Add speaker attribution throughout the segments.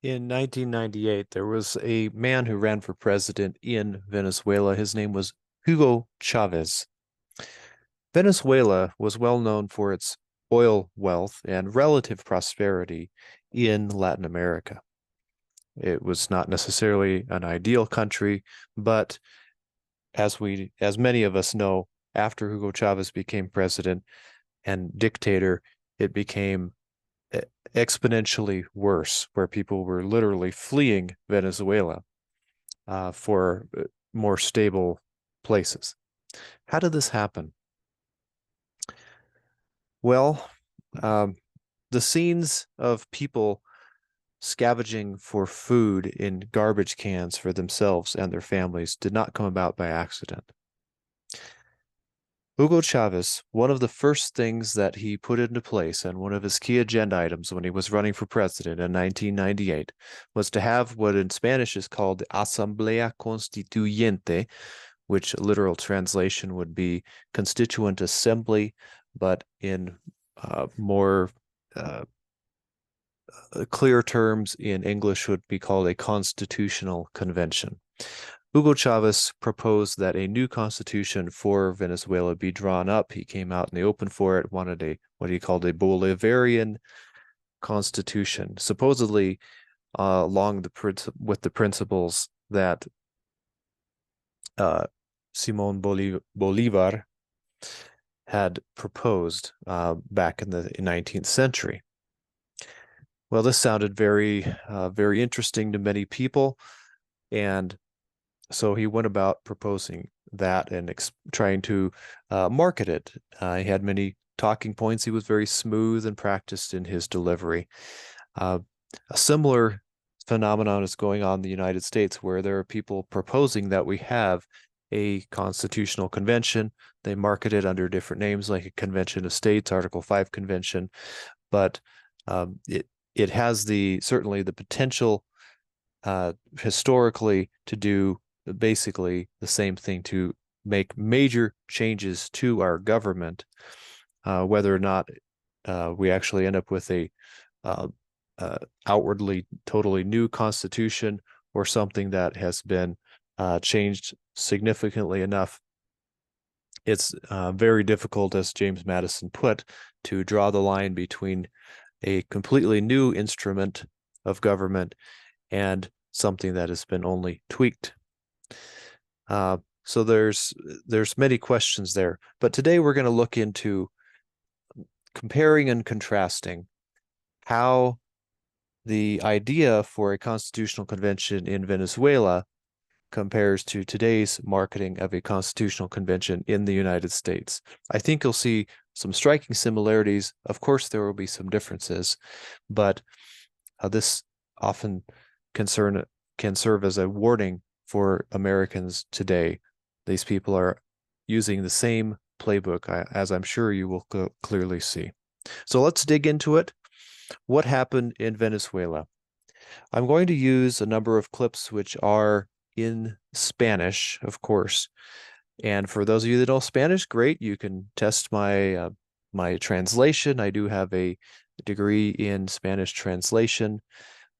Speaker 1: In 1998, there was a man who ran for president in Venezuela. His name was Hugo Chavez. Venezuela was well known for its oil wealth and relative prosperity in Latin America. It was not necessarily an ideal country, but as many of us know, after Hugo Chavez became president and dictator, it became exponentially worse, where people were literally fleeing Venezuela for more stable places. How did this happen? Well, um, the scenes of people scavenging for food in garbage cans for themselves and their families did not come about by accident. Hugo Chavez, one of the first things that he put into place and one of his key agenda items when he was running for president in 1998 was to have what in Spanish is called the Asamblea Constituyente, which literal translation would be Constituent Assembly, but in more clear terms in English would be called a constitutional convention. Hugo Chavez proposed that a new constitution for Venezuela be drawn up. He came out in the open for it, wanted what he called a Bolivarian constitution, supposedly with the principles that Simon Bolivar had proposed back in the 19th century. Well, this sounded very interesting to many people, and so he went about proposing that and trying to market it. He had many talking points. He was very smooth and practiced in his delivery. A similar phenomenon is going on in the United States, where there are people proposing that we have a constitutional convention. They market it under different names, like a convention of states, Article 5 convention, but it has certainly the potential historically to do basically the same thing, to make major changes to our government, whether or not we actually end up with a outwardly totally new constitution or something that has been changed significantly enough. It's very difficult, as James Madison put, to draw the line between a completely new instrument of government and something that has been only tweaked. So there's many questions there, but today we're going to look into comparing and contrasting how the idea for a constitutional convention in Venezuela compares to today's marketing of a constitutional convention in the United States. I think you'll see some striking similarities. Of course, there will be some differences, but this often can serve as a warning for Americans today. These people are using the same playbook, as I'm sure you will clearly see. So let's dig into it. What happened in Venezuela? I'm going to use a number of clips which are in Spanish, of course. And for those of you that know Spanish, great. You can test my my translation. I do have a degree in Spanish translation,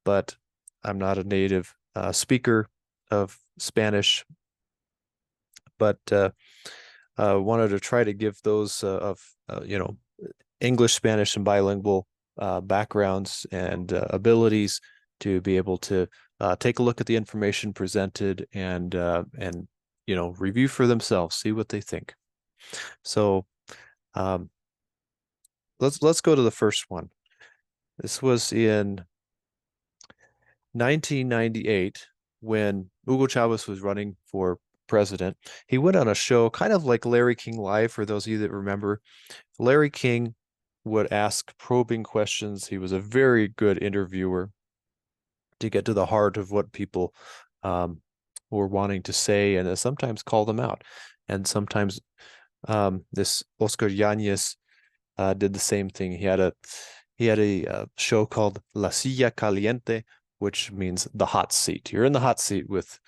Speaker 1: but I'm not a native speaker of Spanish. But wanted to try to give those of English, Spanish, and bilingual backgrounds and abilities to be able to take a look at the information presented and review for themselves, see what they think. So let's go to the first one. This was in 1998 when Hugo Chavez was running for president. He went on a show kind of like Larry King Live, for those of you that remember. Larry King would ask probing questions. He was a very good interviewer to get to the heart of what people were wanting to say, and sometimes call them out. And sometimes this Oscar Yanez did the same thing. He had a show called La Silla Caliente, which means the hot seat. You're in the hot seat with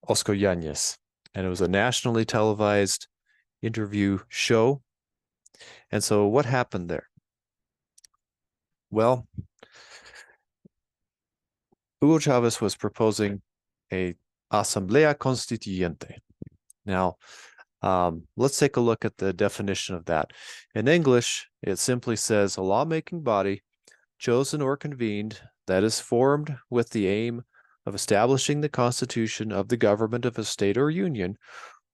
Speaker 1: Oscar Yanez, and it was a nationally televised interview show. And so what happened there? Well, Hugo Chavez was proposing a Asamblea Constituyente. Now, let's take a look at the definition of that. In English, it simply says a lawmaking body chosen or convened that is formed with the aim of establishing the constitution of the government of a state or union,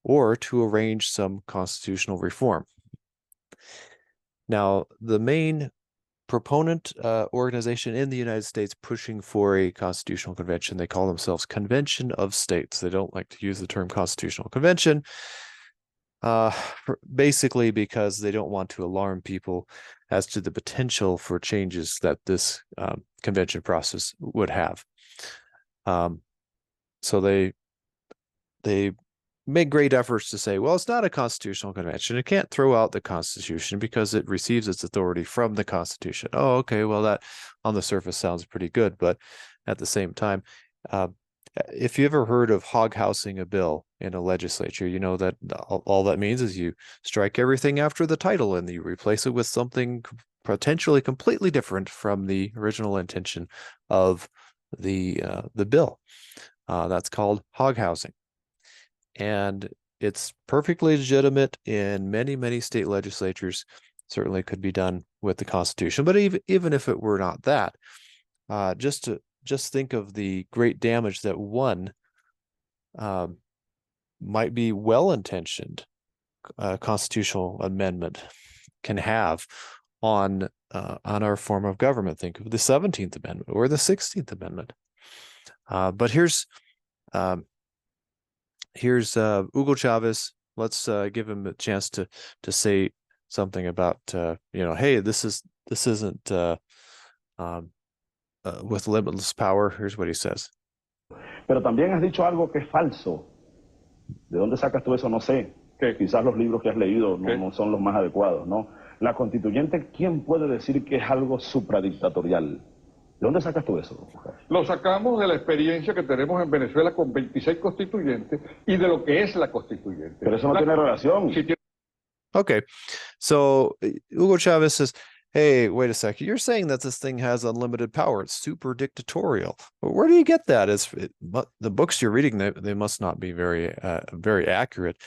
Speaker 1: or to arrange some constitutional reform. Now, the main proponent organization in the United States pushing for a constitutional convention, they call themselves Convention of States. They don't like to use the term constitutional convention, basically because they don't want to alarm people as to the potential for changes that this convention process would have. So they make great efforts to say, well, it's not a constitutional convention. It can't throw out the Constitution because it receives its authority from the Constitution. Oh, okay, well, that on the surface sounds pretty good, but at the same time, if you ever heard of hog-housing a bill in a legislature, you know that all that means is you strike everything after the title and you replace it with something potentially completely different from the original intention of the bill. That's called hog-housing. And it's perfectly legitimate in many, many state legislatures. Certainly could be done with the Constitution. But even if it were not that, just think of the great damage that one might be well-intentioned constitutional amendment can have on our form of government. Think of the 17th Amendment or the 16th Amendment. But here's Hugo Chavez. Let's give him a chance to say something about hey, this isn't with limitless power. Here's what he says.
Speaker 2: Pero también has dicho algo que es falso. ¿De dónde sacas tú eso? No sé. Que quizás los libros que has leído no son los más adecuados, ¿no? La constituyente, ¿quién puede decir que es algo supradictatorial? ¿De dónde sacas tú eso?
Speaker 3: Lo sacamos de la experiencia que tenemos en Venezuela con 26 constituyentes y de lo que es la constituyente.
Speaker 2: Pero eso no tiene relación.
Speaker 3: Sí tiene...
Speaker 1: Okay, so Hugo Chavez says, hey, wait a second, you're saying that this thing has unlimited power. It's super dictatorial. But where do you get that? The books you're reading, they must not be very accurate.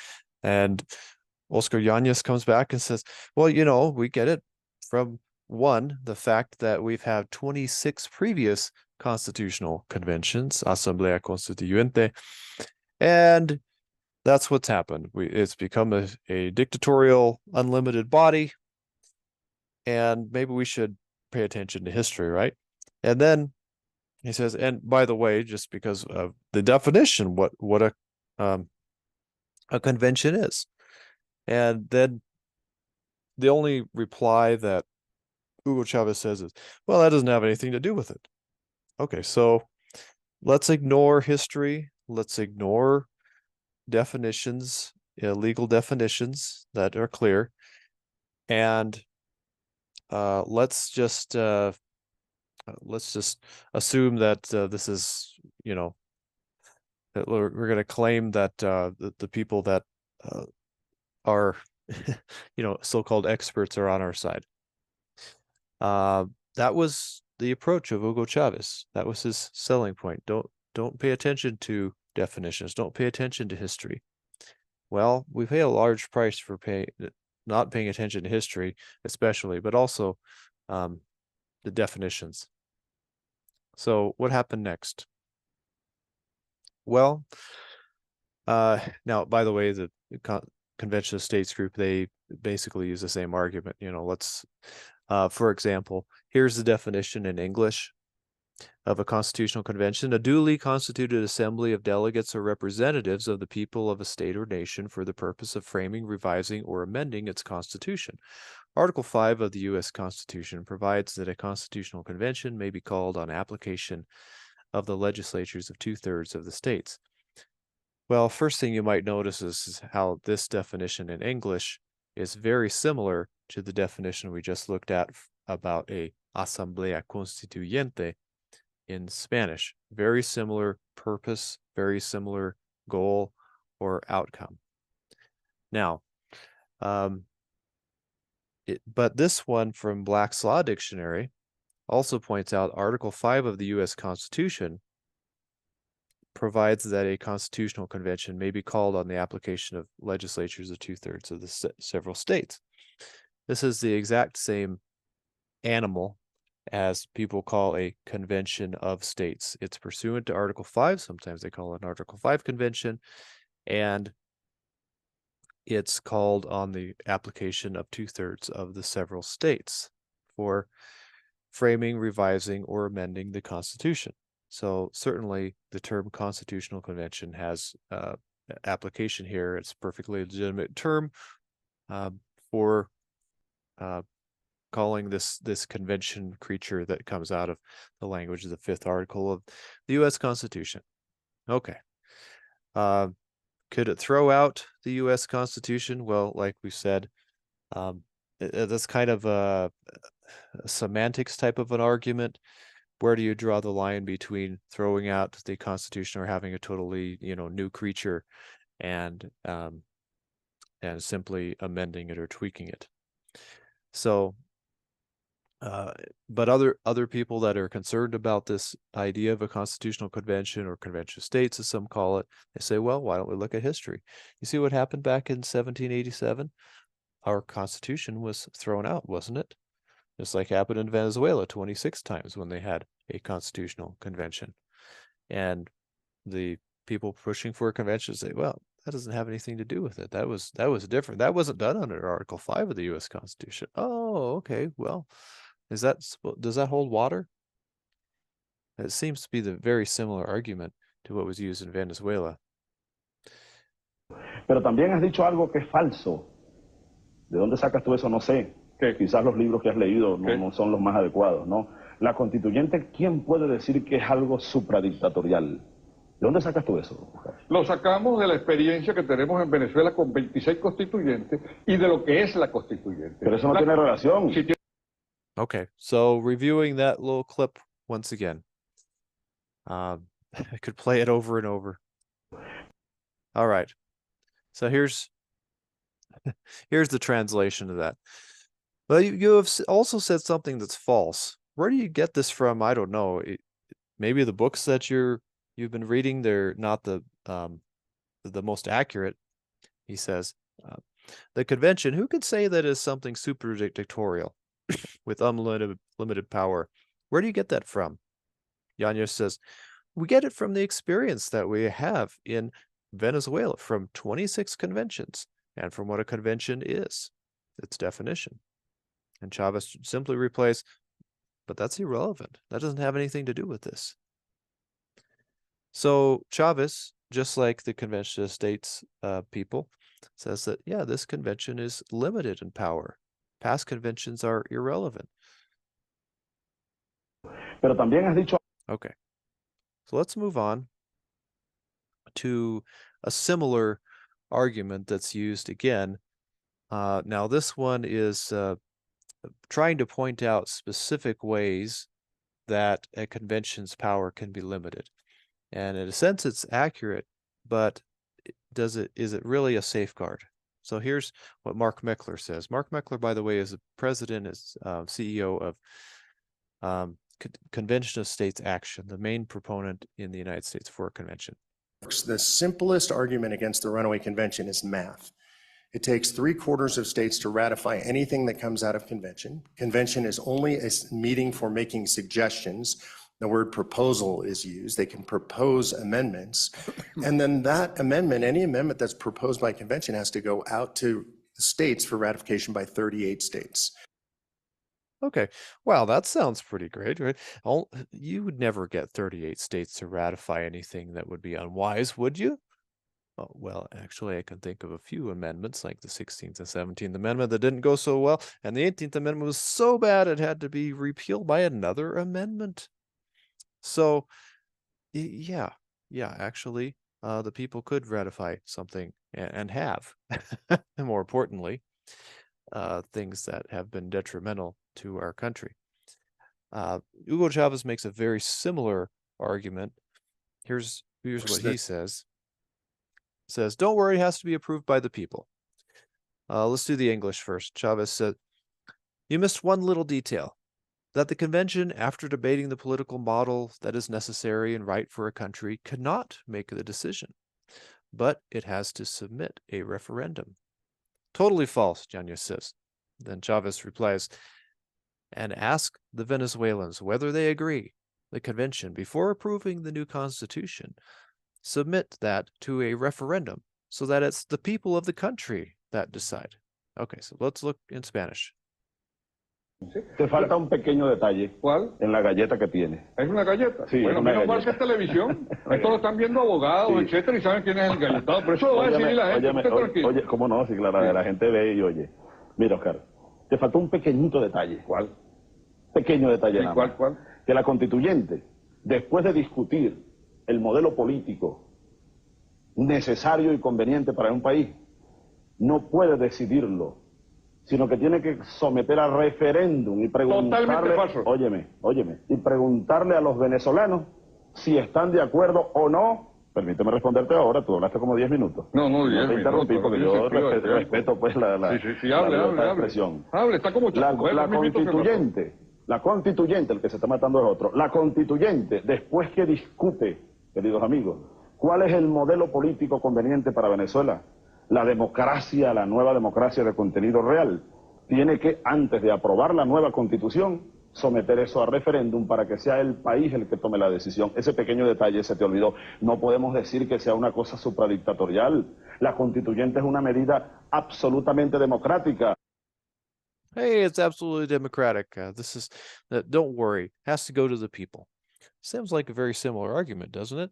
Speaker 1: And Oscar Yanez comes back and says, well, we get it from the fact that we've had 26 previous constitutional conventions, Asamblea Constituyente, and that's what's happened. It's become a dictatorial, unlimited body, and maybe we should pay attention to history, right? And then he says, and by the way, just because of the definition, what a convention is. And then the only reply that Hugo Chavez says is, well, that doesn't have anything to do with it. Okay, so let's ignore history. Let's ignore definitions, legal definitions that are clear. And let's just assume that this is, that we're going to claim that the people that are, so-called experts are on our side. That was the approach of Hugo Chavez. That was his selling point. Don't pay attention to definitions. Don't pay attention to history. Well, we pay a large price for not paying attention to history, especially, but also the definitions. So what happened next? Well, now, by the way, the Convention of States group, they basically use the same argument. Let's, for example, here's the definition in English of a constitutional convention: a duly constituted assembly of delegates or representatives of the people of a state or nation for the purpose of framing, revising, or amending its constitution. Article 5 of the U.S. Constitution provides that a constitutional convention may be called on application of the legislatures of 2/3 of the states. Well, first thing you might notice is how this definition in English is very similar to the definition we just looked at about a Asamblea Constituyente in Spanish. Very similar purpose, very similar goal or outcome. Now, but this one from Black's Law Dictionary also points out Article 5 of the U.S. Constitution provides that a constitutional convention may be called on the application of legislatures of 2/3 of the several states. This is the exact same animal as people call a convention of states. It's pursuant to Article 5. Sometimes they call it an Article 5 convention, and it's called on the application of 2/3 of the several states for framing, revising, or amending the Constitution. So certainly the term constitutional convention has application here. It's a perfectly legitimate term for calling this convention creature that comes out of the language of the 5th article of the U.S. Constitution. Okay. Could it throw out the U.S. Constitution? Well, like we said, that's kind of a semantics type of an argument. Where do you draw the line between throwing out the Constitution or having a totally, new creature and simply amending it or tweaking it? So, but other people that are concerned about this idea of a constitutional convention or convention of states, as some call it, they say, well, why don't we look at history? You see what happened back in 1787? Our Constitution was thrown out, wasn't it? Just like happened in Venezuela 26 times when they had a constitutional convention. And the people pushing for a convention say, well, that doesn't have anything to do with it. That was different. That wasn't done under Article 5 of the U.S. Constitution. Oh, okay. Well, does that hold water? It seems to be the very similar argument to what was used in Venezuela.
Speaker 2: Pero también has dicho algo que es falso. ¿De dónde sacas tú eso? No sé. Que quizás los libros que has leído no son los más adecuados, ¿no? La constituyente, ¿quién puede decir que es algo supradictatorial? ¿De dónde sacas tú eso?
Speaker 3: Lo sacamos de la experiencia que tenemos en Venezuela con 26 constituyentes y de lo que es la constituyente.
Speaker 2: Pero eso no tiene relación.
Speaker 3: Sí,
Speaker 1: Okay, so reviewing that little clip once again. I could play it over and over. All right. So here's the translation of that. Well, you have also said something that's false. Where do you get this from? I don't know. Maybe the books that you've been reading, they're not the most accurate. He says, the convention, who could say that is something super dictatorial with unlimited power? Where do you get that from? Yanez says, we get it from the experience that we have in Venezuela from 26 conventions and from what a convention is, its definition. And Chavez simply replies, but that's irrelevant. That doesn't have anything to do with this. So Chavez, just like the Convention of States people, says that, yeah, this convention is limited in power. Past conventions are irrelevant.
Speaker 2: Pero también has dicho...
Speaker 1: Okay. So let's move on to a similar argument that's used again. Now this one is trying to point out specific ways that a convention's power can be limited. And in a sense, it's accurate, but is it really a safeguard? So here's what Mark Meckler says. Mark Meckler, by the way, is the president, is CEO of Convention of States Action, the main proponent in the United States for a convention.
Speaker 4: The simplest argument against the runaway convention is math. It takes 3/4 of states to ratify anything that comes out of convention. Convention is only a meeting for making suggestions. The word proposal is used. They can propose amendments. And then that amendment, any amendment that's proposed by convention, has to go out to the states for ratification by 38 states.
Speaker 1: Okay, wow, that sounds pretty great, right? You would never get 38 states to ratify anything that would be unwise, would you? Oh, well, actually, I can think of a few amendments, like the 16th and 17th Amendment that didn't go so well, and the 18th Amendment was so bad it had to be repealed by another amendment. So, yeah, actually, the people could ratify something and have, and more importantly, things that have been detrimental to our country. Hugo Chavez makes a very similar argument. Here's what he says. Says, don't worry, it has to be approved by the people. Let's do the English first. Chavez said, you missed one little detail. that the convention, after debating the political model that is necessary and right for a country, cannot make the decision, but it has to submit a referendum. Totally false, Yanez says. Then Chavez replies, and ask the Venezuelans whether they agree. The convention, before approving the new constitution, submit that to a referendum so that it's the people of the country that decide. Okay, so let's look in Spanish.
Speaker 2: Te falta un pequeño detalle.
Speaker 3: ¿Cuál?
Speaker 2: En la galleta que tiene.
Speaker 3: ¿Es una galleta?
Speaker 2: Sí,
Speaker 3: bueno,
Speaker 2: una
Speaker 3: menos mal
Speaker 2: galleta.
Speaker 3: que es televisión. Esto lo están viendo abogados,
Speaker 2: Sí.
Speaker 3: etcétera, y saben quién es el galletado. Pero eso lo va a decidir la gente. Usted tranquilo.
Speaker 2: Oye, ¿cómo no? Sí, claro, la gente ve y oye. Mira, Oscar, te faltó un pequeñito detalle.
Speaker 3: ¿Cuál?
Speaker 2: Pequeño detalle
Speaker 3: Sí,
Speaker 2: nada
Speaker 3: ¿cuál,
Speaker 2: más.
Speaker 3: cuál?
Speaker 2: Que la constituyente, después de discutir el modelo político necesario y conveniente para un país, no puede decidirlo, sino que tiene que someter a referéndum y preguntarle,
Speaker 3: Totalmente falso.
Speaker 2: óyeme, y preguntarle a los venezolanos si están de acuerdo o no. Permíteme responderte ahora, tú hablaste como 10 minutos.
Speaker 3: No, 10
Speaker 2: te interrumpí
Speaker 3: minutos,
Speaker 2: porque
Speaker 3: no
Speaker 2: yo
Speaker 3: tiene sentido,
Speaker 2: respeto pues la
Speaker 3: Sí, hable,
Speaker 2: libertad de
Speaker 3: hable.
Speaker 2: expresión.
Speaker 3: Hable, está como
Speaker 2: La
Speaker 3: chico,
Speaker 2: constituyente, el que se está matando es otro. La constituyente, después que discute, queridos amigos, cuál es el modelo político conveniente para Venezuela, la democracia, la nueva democracia de contenido real, tiene que, antes de aprobar la nueva constitución, someter eso a referéndum para que sea el país el que tome la decisión. Ese pequeño detalle se te olvidó. No podemos decir que sea una cosa supradictatorial. La constituyente es una medida absolutamente democrática.
Speaker 1: Hey, it's absolutely democratic. Don't worry, has to go to the people. Sounds like a very similar argument, doesn't it?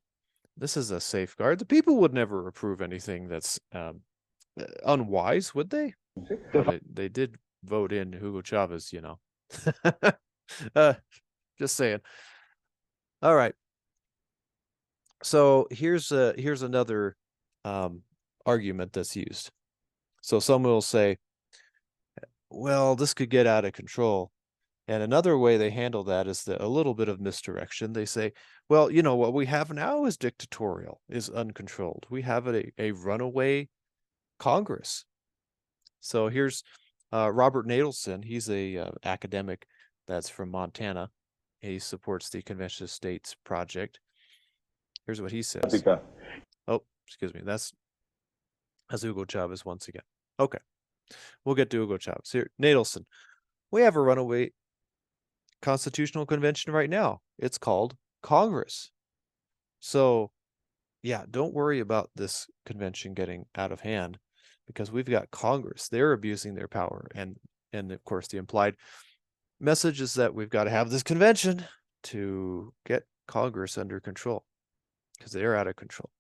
Speaker 1: This is a safeguard. The people would never approve anything that's unwise, would they? They did vote in Hugo Chavez, you know. Just saying. All right. So here's another argument that's used. So someone will say, well, this could get out of control. And another way they handle that is a little bit of misdirection. They say, well, you know, what we have now is dictatorial, is uncontrolled. We have a runaway Congress. So here's Robert Nadelson. He's a academic that's from Montana. He supports the Convention of States project. Here's what he says. Oh, excuse me. That's Hugo Chavez once again. Okay. We'll get to Hugo Chavez. Here, Nadelson. We have a runaway constitutional convention right now. It's called Congress. So, yeah, don't worry about this convention getting out of hand because we've got Congress. They're abusing their power. And of course, the implied message is that we've got to have this convention to get Congress under control because they're out of control.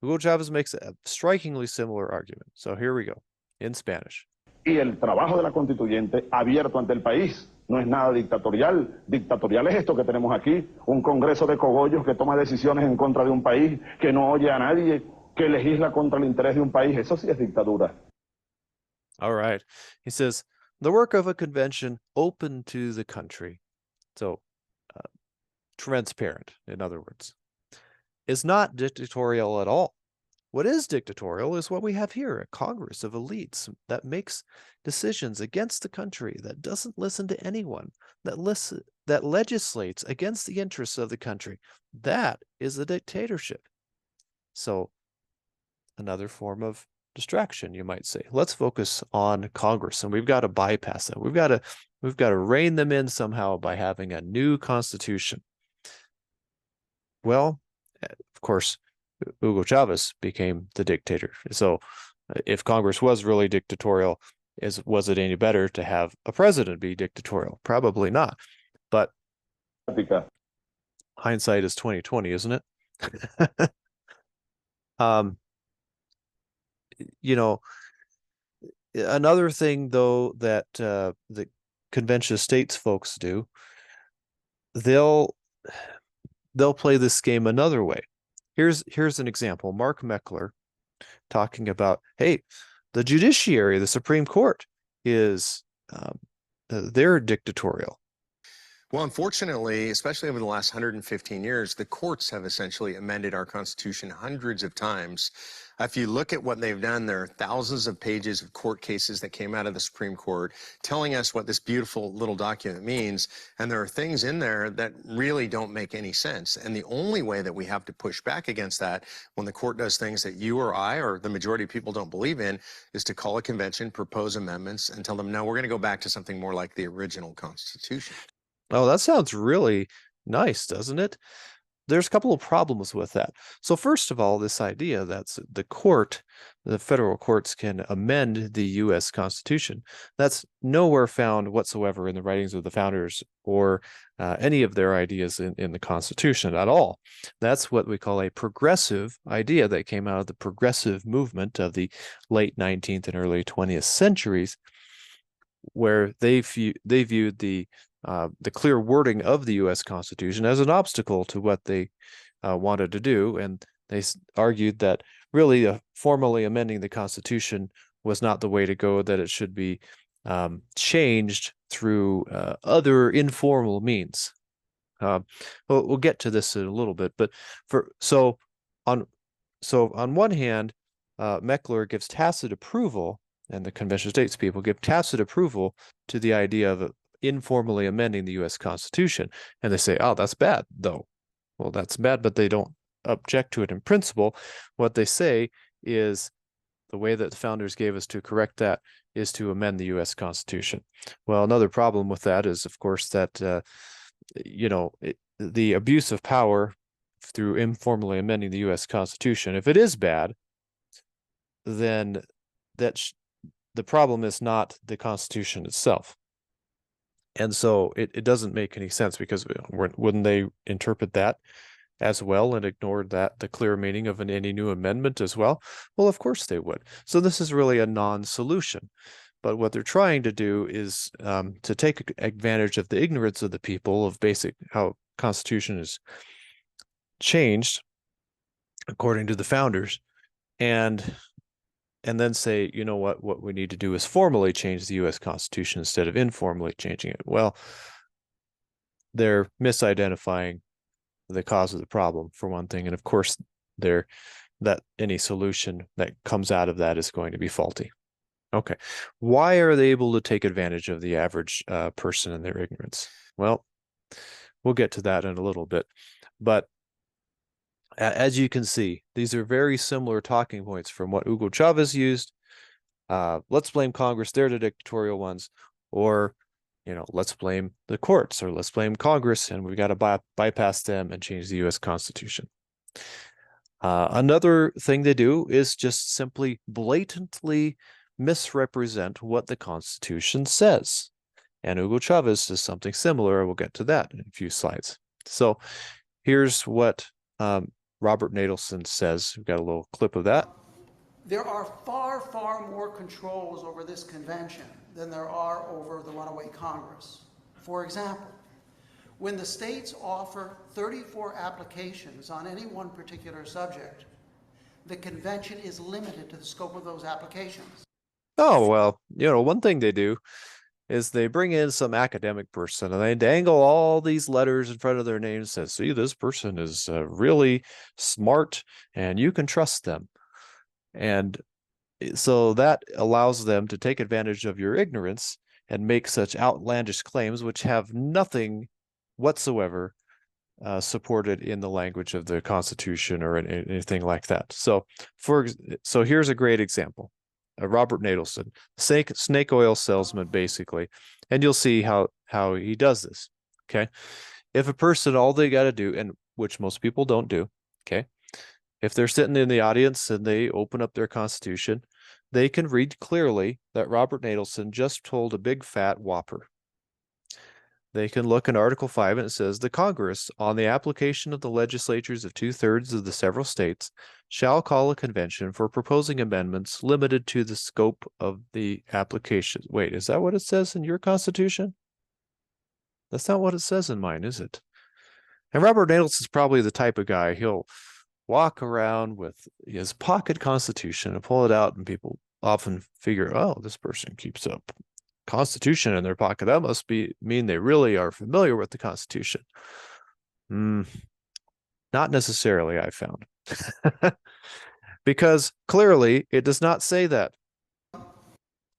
Speaker 1: Hugo Chavez makes a strikingly similar argument. So here we go, in Spanish.
Speaker 2: Y el trabajo de la constituyente abierto ante el país no es nada dictatorial. Dictatorial es esto que tenemos aquí, un congreso de cogollos que toma decisiones en contra de un país, que no oye a nadie, que legisla contra el interés de un país. Eso sí es dictadura.
Speaker 1: All right. He says, the work of a convention open to the country, so transparent, in other words, is not dictatorial at all. What is dictatorial is what we have here, a Congress of elites that makes decisions against the country, that doesn't listen to anyone, that legislates against the interests of the country. That is a dictatorship. So another form of distraction, you might say. Let's focus on Congress, and we've got to bypass that. We've got to rein them in somehow by having a new constitution. Well, of course, Hugo Chavez became the dictator. So if Congress was really dictatorial, was it any better to have a president be dictatorial? Probably not. But hindsight is 20/20, isn't it? You know, another thing though that the Convention of States folks do, they'll play this game another way. Here's an example. Mark Meckler talking about, hey, the judiciary, the Supreme Court is they're dictatorial.
Speaker 4: Well, unfortunately, especially over the last 115 years, the courts have essentially amended our Constitution hundreds of times. If you look at what they've done, there are thousands of pages of court cases that came out of the Supreme Court telling us what this beautiful little document means. And there are things in there that really don't make any sense. And the only way that we have to push back against that when the court does things that you or I or the majority of people don't believe in is to call a convention, propose amendments, and tell them, no, we're going to go back to something more like the original Constitution.
Speaker 1: Oh, that sounds really nice, doesn't it? There's a couple of problems with that. So first of all, this idea that the federal courts can amend the U.S. Constitution, that's nowhere found whatsoever in the writings of the founders or any of their ideas in the Constitution at all. That's what we call a progressive idea that came out of the progressive movement of the late 19th and early 20th centuries, where they viewed the clear wording of the U.S. Constitution as an obstacle to what they wanted to do. And they argued that really formally amending the Constitution was not the way to go, that it should be changed through other informal means. We'll get to this in a little bit, but on one hand, Meckler gives tacit approval, and the Convention of States people give tacit approval to the idea of informally amending the U.S. Constitution. And they say, oh, that's bad, though. Well, that's bad, but they don't object to it in principle. What they say is the way that the founders gave us to correct that is to amend the U.S. Constitution. Well, another problem with that is, of course, that, the abuse of power through informally amending the U.S. Constitution, if it is bad, then the problem is not the Constitution itself. And so it doesn't make any sense, because wouldn't they interpret that as well and ignore the clear meaning of any new amendment as well? Well, of course they would. So this is really a non-solution. But what they're trying to do is to take advantage of the ignorance of the people of how Constitution is changed according to the founders, and then say, you know what we need to do is formally change the U.S. Constitution instead of informally changing it. Well, they're misidentifying the cause of the problem, for one thing. And of course, that any solution that comes out of that is going to be faulty. Okay. Why are they able to take advantage of the average person and their ignorance? Well, we'll get to that in a little bit. But as you can see, these are very similar talking points from what Hugo Chavez used. Let's blame Congress, they're the dictatorial ones, or, let's blame the courts, or let's blame Congress, and we've got to bypass them and change the U.S. Constitution. Another thing they do is just simply blatantly misrepresent what the Constitution says. And Hugo Chavez does something similar. We'll get to that in a few slides. So here's what Robert Nadelson says. We've got a little clip of that.
Speaker 5: There are far, far more controls over this convention than there are over the runaway Congress. For example, when the states offer 34 applications on any one particular subject, the convention is limited to the scope of those applications.
Speaker 1: Oh, well, one thing they do is they bring in some academic person and they dangle all these letters in front of their name and says, see, this person is really smart and you can trust them. And so that allows them to take advantage of your ignorance and make such outlandish claims, which have nothing whatsoever supported in the language of the Constitution or anything like that. So here's a great example. Robert Nadelson, snake oil salesman, basically, and you'll see how he does this. Okay, if a person, all they got to do, and which most people don't do, okay, if they're sitting in the audience and they open up their Constitution, they can read clearly that Robert Nadelson just told a big fat whopper. They can look in Article 5 and it says, the Congress, on the application of the legislatures of 2/3 of the several states, shall call a convention for proposing amendments limited to the scope of the application. Wait, is that what it says in your Constitution? That's not what it says in mine, is it? And Robert Nadelson is probably the type of guy, he'll walk around with his pocket Constitution and pull it out, and people often figure, oh, this person keeps up Constitution in their pocket. That must mean they really are familiar with the Constitution. Not necessarily, I found. Because clearly it does not say that.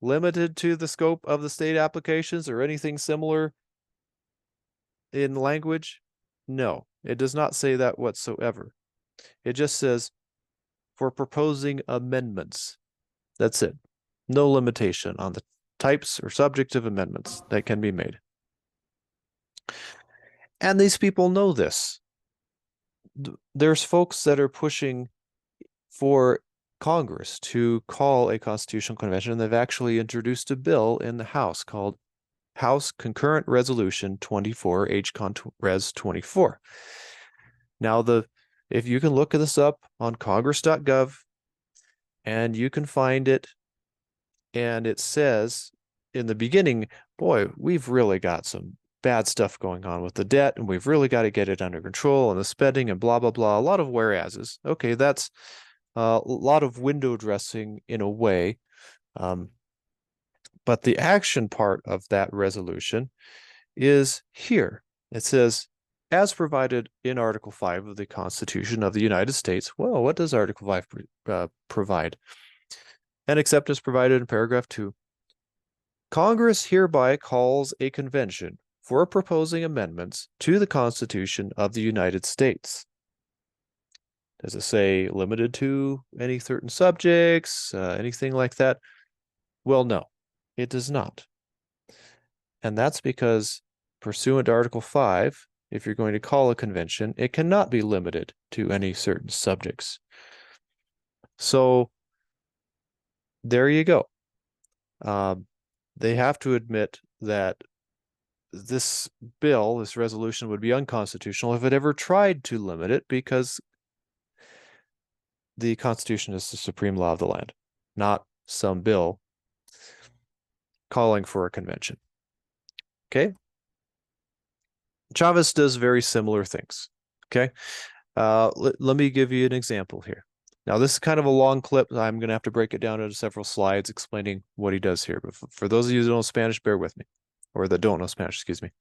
Speaker 1: Limited to the scope of the state applications or anything similar in language? No, it does not say that whatsoever. It just says for proposing amendments. That's it. No limitation on the types or subject of amendments that can be made. And these people know this. There's folks that are pushing for Congress to call a constitutional convention, and they've actually introduced a bill in the House called House Concurrent Resolution 24, Res 24. Now, if you can look this up on congress.gov, and you can find it, and it says in the beginning, boy, we've really got some bad stuff going on with the debt, and we've really got to get it under control, and the spending, and blah, blah, blah, a lot of whereases. Okay, that's a lot of window dressing in a way. But the action part of that resolution is here. It says, as provided in Article 5 of the Constitution of the United States. Well, what does Article 5 provide? And except as provided in paragraph 2, Congress hereby calls a convention for proposing amendments to the Constitution of the United States. Does it say limited to any certain subjects, anything like that? Well, no, it does not. And that's because pursuant to Article 5, if you're going to call a convention, it cannot be limited to any certain subjects. So there you go. They have to admit that this bill, this resolution, would be unconstitutional if it ever tried to limit it, because the Constitution is the supreme law of the land, not some bill calling for a convention. Okay? Chavez does very similar things. Okay? Let me give you an example here. Now, this is kind of a long clip. I'm going to have to break it down into several slides explaining what he does here. But for those of you who don't know Spanish, bear with me. Or that don't know Spanish, excuse me.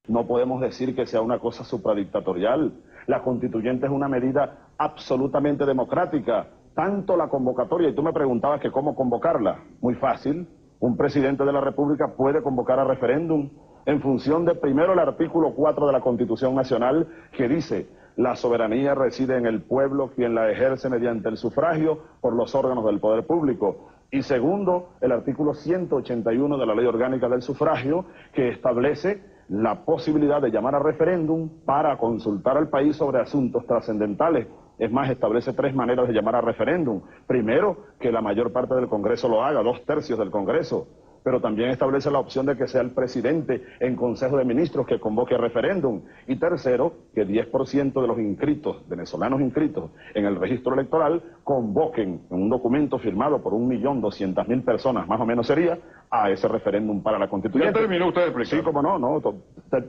Speaker 2: No podemos decir que sea una cosa supradictatorial. La constituyente es una medida absolutamente democrática. Tanto la convocatoria, y tú me preguntabas que cómo convocarla. Muy fácil. Un presidente de la República puede convocar a referéndum en función de, primero, el artículo 4 de la Constitución Nacional, que dice: la soberanía reside en el pueblo, quien la ejerce mediante el sufragio por los órganos del poder público. Y segundo, el artículo 181 de la Ley Orgánica del Sufragio, que establece la posibilidad de llamar a referéndum para consultar al país sobre asuntos trascendentales. Es más, establece 3 maneras de llamar a referéndum. Primero, que la mayor parte del Congreso lo haga, 2/3 del Congreso. Pero también establece la opción de que sea el presidente en Consejo de Ministros que convoque a referéndum. Y tercero, que 10% de los inscritos, venezolanos inscritos en el registro electoral, convoquen en un documento firmado por 1.200.000 personas, más o menos sería, a ese referéndum para la Constituyente.
Speaker 3: ¿Ya terminó usted de explicar?
Speaker 2: Sí, como no,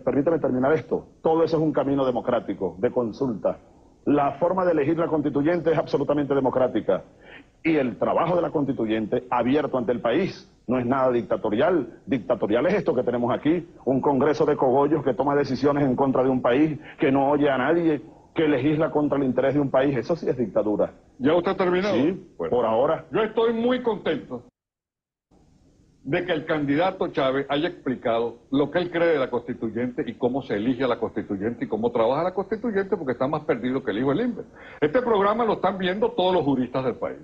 Speaker 2: permíteme terminar esto. Todo eso es un camino democrático, de consulta. La forma de elegir la Constituyente es absolutamente democrática. Y el trabajo de la Constituyente, abierto ante el país, no es nada dictatorial. Dictatorial es esto que tenemos aquí, un Congreso de cogollos que toma decisiones en contra de un país, que no oye a nadie, que legisla contra el interés de un país. Eso sí es dictadura.
Speaker 3: ¿Ya usted ha terminado?
Speaker 2: Sí,
Speaker 3: bueno,
Speaker 2: por ahora.
Speaker 3: Yo estoy muy contento de que el candidato Chávez haya explicado lo que él cree de la Constituyente y cómo se elige a la Constituyente y cómo trabaja la Constituyente, porque está más perdido que el hijo del Limber. Este programa lo están viendo todos los juristas del país.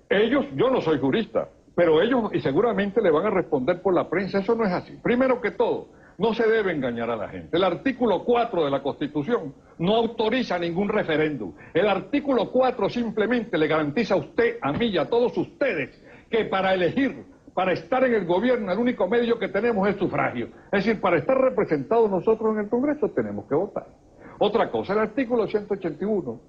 Speaker 3: Ellos, yo no soy jurista, pero ellos, y seguramente le van a responder por la prensa, eso no es así. Primero que todo, no se debe engañar a la gente. El artículo 4 de la Constitución no autoriza ningún referéndum. El artículo 4 simplemente le garantiza a usted, a mí y a todos ustedes, que para elegir, para estar en el gobierno, el único medio que tenemos es sufragio. Es decir, para estar representados nosotros en el Congreso tenemos que votar. Otra cosa, el artículo 181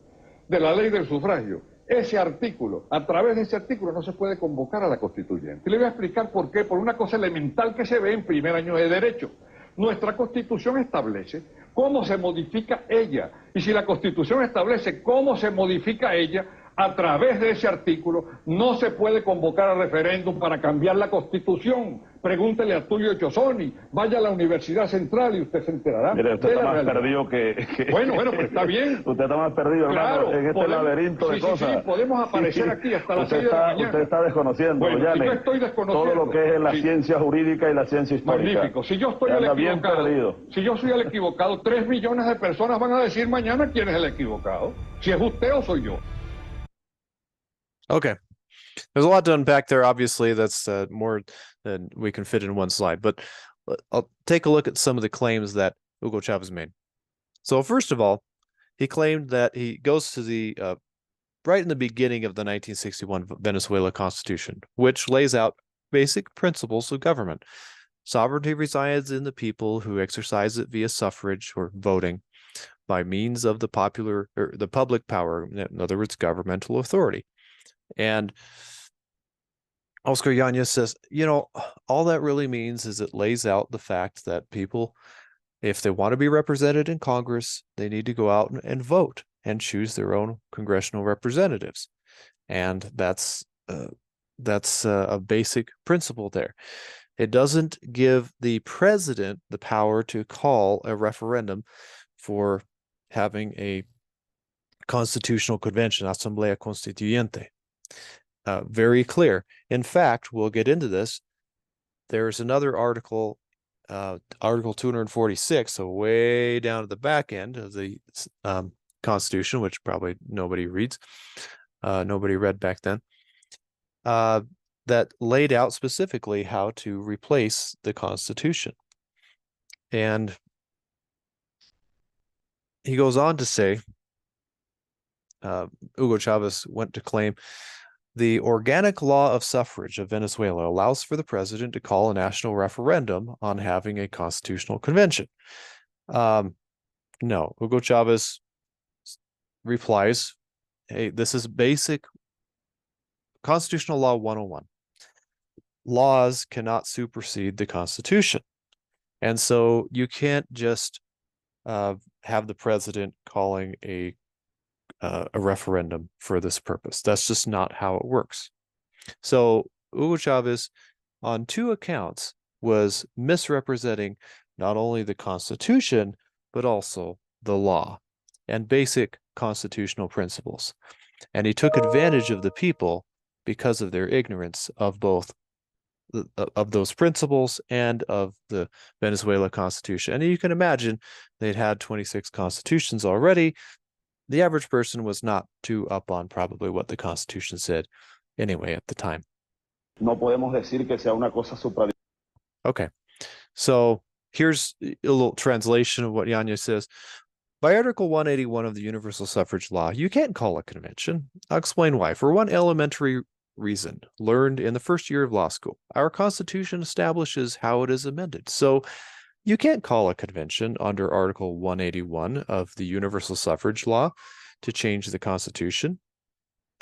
Speaker 3: de la ley del sufragio. Ese artículo, a través de ese artículo no se puede convocar a la Constituyente. Y le voy a explicar por qué, por una cosa elemental que se ve en primer año de Derecho. Nuestra Constitución establece cómo se modifica ella. Y si la Constitución establece cómo se modifica ella, a través de ese artículo no se puede convocar a referéndum para cambiar la Constitución. Pregúntele a Tulio Chosoni, vaya a la Universidad Central y usted se enterará.
Speaker 2: Mire, usted
Speaker 3: de
Speaker 2: está
Speaker 3: la
Speaker 2: más
Speaker 3: realidad.
Speaker 2: perdido que...
Speaker 3: Bueno, pero está bien.
Speaker 2: Usted está más perdido,
Speaker 3: Claro,
Speaker 2: hermano, en este laberinto de
Speaker 3: sí,
Speaker 2: cosas.
Speaker 3: sí, podemos aparecer aquí hasta las 6 de la mañana.
Speaker 2: Usted está desconociendo,
Speaker 3: Bueno,
Speaker 2: Yane,
Speaker 3: si yo estoy desconociendo,
Speaker 2: todo lo que es la
Speaker 3: sí.
Speaker 2: ciencia jurídica y la ciencia histórica.
Speaker 3: Magnífico. Si yo estoy el
Speaker 2: Anda bien
Speaker 3: equivocado,
Speaker 2: perdido.
Speaker 3: si yo soy el equivocado, 3 millones de personas van a decir mañana quién es el equivocado. Si es usted o soy yo.
Speaker 1: Okay. There's a lot to unpack there. Obviously, that's more than we can fit in one slide. But I'll take a look at some of the claims that Hugo Chavez made. So first of all, he claimed that he goes to the right in the beginning of the 1961 Venezuela Constitution, which lays out basic principles of government. Sovereignty resides in the people who exercise it via suffrage or voting by means of the popular or the public power, in other words, governmental authority. And Oscar Yanez says, you know, all that really means is it lays out the fact that people, if they want to be represented in Congress, they need to go out and vote and choose their own congressional representatives. And that's a basic principle there. It doesn't give the president the power to call a referendum for having a constitutional convention, Asamblea Constituyente. Very clear. In fact, we'll get into this. There's another article, Article 246, so way down at the back end of the Constitution, which probably nobody reads, nobody read back then, that laid out specifically how to replace the Constitution. And he goes on to say, Hugo Chavez went to claim, the organic law of suffrage of Venezuela allows for the president to call a national referendum on having a constitutional convention. No, Hugo Chavez replies, hey, this is basic constitutional law 101. Laws cannot supersede the Constitution. And so you can't just have the president calling a referendum for this purpose. That's just not how it works. So Hugo Chavez, on 2 accounts, was misrepresenting not only the Constitution, but also the law and basic constitutional principles. And he took advantage of the people because of their ignorance of both of those principles and of the Venezuela Constitution. And you can imagine they'd had 26 constitutions already. The average person was not too up on probably what the Constitution said anyway at the time.
Speaker 2: No podemos decir que sea una cosa supra.
Speaker 1: Okay, so here's a little translation of what Yanez says. By Article 181 of the Universal Suffrage Law, you can't call a convention. I'll explain why. For one elementary reason, learned in the first year of law school, our Constitution establishes how it is amended. So you can't call a convention under Article 181 of the Universal Suffrage Law to change the Constitution.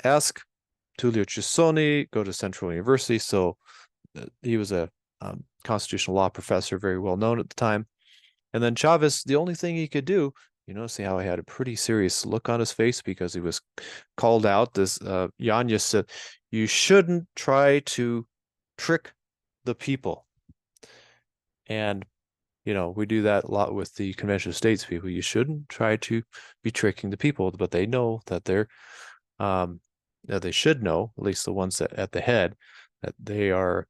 Speaker 1: Ask Tulio Chisoni, go to Central University. So he was a constitutional law professor, very well known at the time. And then Chavez, the only thing he could do, you know, see how he had a pretty serious look on his face because he was called out. This Yanez said, you shouldn't try to trick the people. And you know, we do that a lot with the Convention of States people. You shouldn't try to be tricking the people, but they know that they're, that they should know, at least the ones that at the head, that they are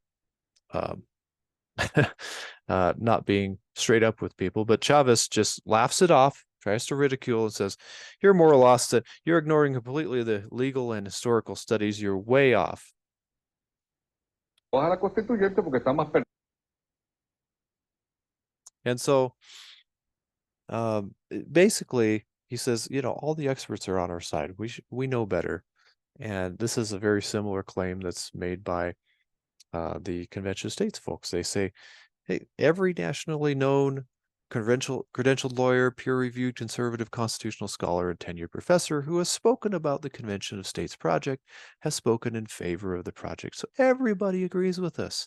Speaker 1: not being straight up with people. But Chavez just laughs it off, tries to ridicule, and says, you're more lost that you're ignoring completely the legal and historical studies. You're way off.
Speaker 3: La Constituyente porque está más
Speaker 1: And so basically he says, you know, all the experts are on our side. We know better. And this is a very similar claim that's made by the Convention of States folks. They say, hey, every nationally known credentialed lawyer, peer-reviewed conservative constitutional scholar and tenured professor who has spoken about the Convention of States project has spoken in favor of the project. So everybody agrees with us.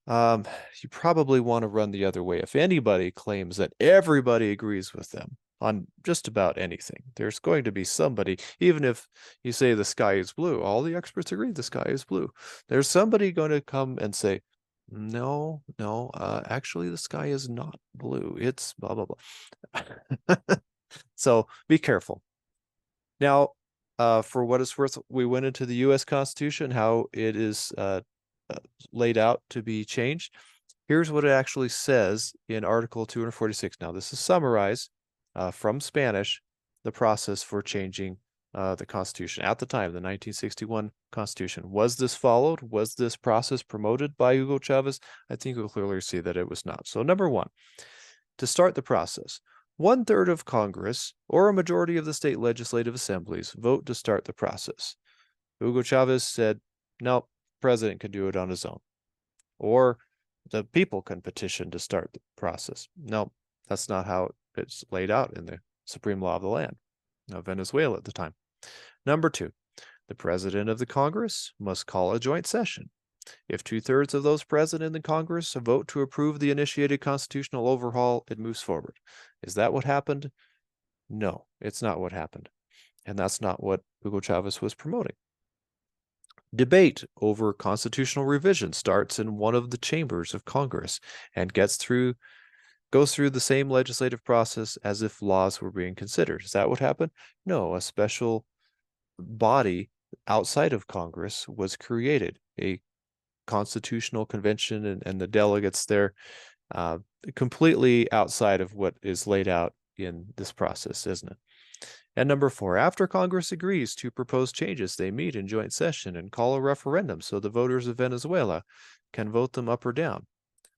Speaker 1: You probably want to run the other way. If anybody claims that everybody agrees with them on just about anything, there's going to be somebody, even if you say the sky is blue, all the experts agree the sky is blue. There's somebody going to come and say, No, no. Actually, the sky is not blue. It's blah, blah, blah. So be careful. Now, for what it's worth, we went into the U.S. Constitution, how it is laid out to be changed. Here's what it actually says in Article 246. Now, this is summarized from Spanish, the process for changing the Constitution at the time, the 1961 Constitution. Was this followed? Was this process promoted by Hugo Chavez? I think you'll clearly see that it was not. So number one, to start the process, 1/3 of Congress or a majority of the state legislative assemblies vote to start the process. Hugo Chavez said, no, president can do it on his own. Or the people can petition to start the process. No, that's not how it's laid out in the supreme law of the land of Venezuela at the time. Number two, the president of the Congress must call a joint session. If 2/3 of those present in the Congress vote to approve the initiated constitutional overhaul, it moves forward. Is that what happened? No, it's not what happened. And that's not what Hugo Chavez was promoting. Debate over constitutional revision starts in one of the chambers of Congress and goes through the same legislative process as if laws were being considered. Is that what happened? No, a special body outside of Congress was created, a constitutional convention, and the delegates there, completely outside of what is laid out in this process, isn't it? And number four, after Congress agrees to propose changes, they meet in joint session and call a referendum so the voters of Venezuela can vote them up or down.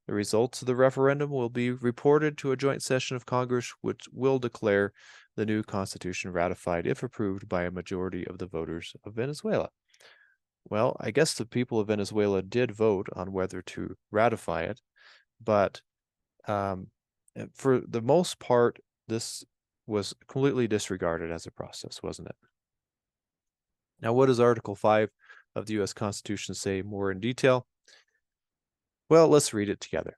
Speaker 1: The results of the referendum will be reported to a joint session of Congress, which will declare the new constitution ratified if approved by a majority of the voters of Venezuela. Well, I guess the people of Venezuela did vote on whether to ratify it, but for the most part, this was completely disregarded as a process, wasn't it? Now, what does Article 5 of the U.S. Constitution say more in detail? Well, let's read it together.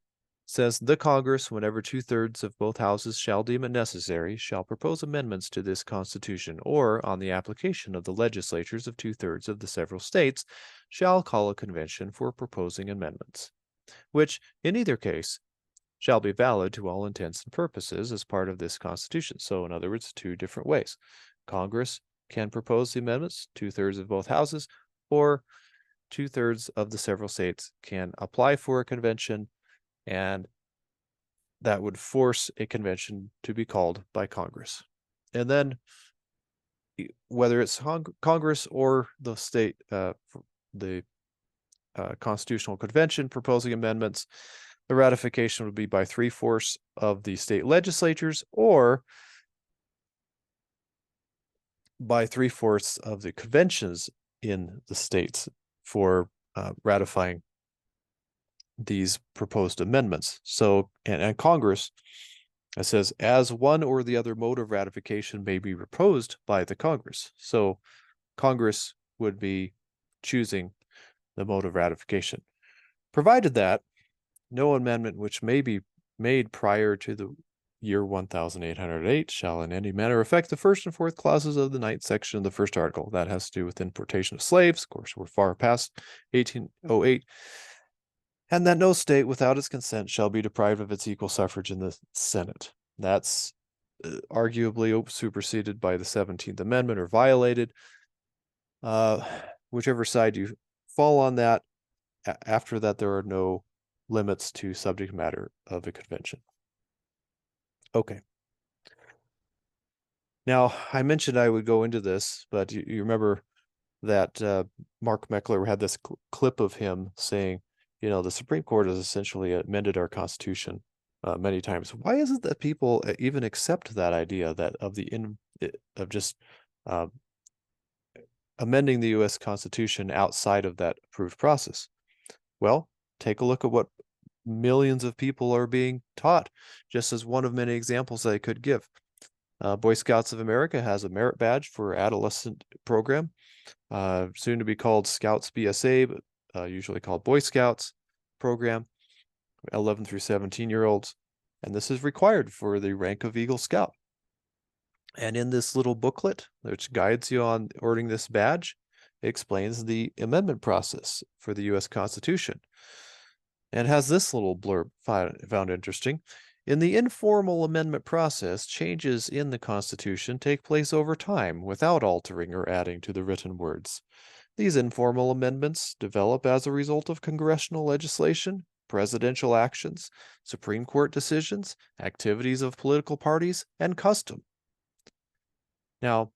Speaker 1: It says, the Congress, whenever 2/3 of both houses shall deem it necessary, shall propose amendments to this Constitution, or, on the application of the legislatures of 2/3 of the several states, shall call a convention for proposing amendments, which, in either case, shall be valid to all intents and purposes as part of this Constitution. So, in other words, two different ways. Congress can propose the amendments, 2/3 of both houses, or 2/3 of the several states can apply for a convention, and that would force a convention to be called by Congress. And then, whether it's Congress or the state, the Constitutional Convention proposing amendments, the ratification would be by 3/4 of the state legislatures or by 3/4 of the conventions in the states for ratifying these proposed amendments. So, and Congress, it says, as one or the other mode of ratification may be proposed by the Congress. So Congress would be choosing the mode of ratification, provided that no amendment which may be made prior to the year 1808 shall in any manner affect the first and fourth clauses of the 9th section of the first article. That has to do with importation of slaves. Of course, we're far past 1808. And that no state without its consent shall be deprived of its equal suffrage in the Senate. That's arguably superseded by the 17th Amendment or violated. Whichever side you fall on that, after that, there are no limits to subject matter of the convention. Okay. Now, I mentioned I would go into this, but you remember that Mark Meckler had this clip of him saying, you know, the Supreme Court has essentially amended our Constitution many times. Why is it that people even accept that idea that of just amending the U.S. Constitution outside of that approved process? Well, take a look at what millions of people are being taught, just as one of many examples I could give. Boy Scouts of America has a merit badge for adolescent program, soon to be called Scouts BSA, but usually called Boy Scouts program, 11 through 17-year-olds. And this is required for the rank of Eagle Scout. And in this little booklet, which guides you on earning this badge, it explains the amendment process for the U.S. Constitution. and has this little blurb found interesting. In the informal amendment process, changes in the Constitution take place over time without altering or adding to the written words. These informal amendments develop as a result of congressional legislation, presidential actions, Supreme Court decisions, activities of political parties, and custom. Now,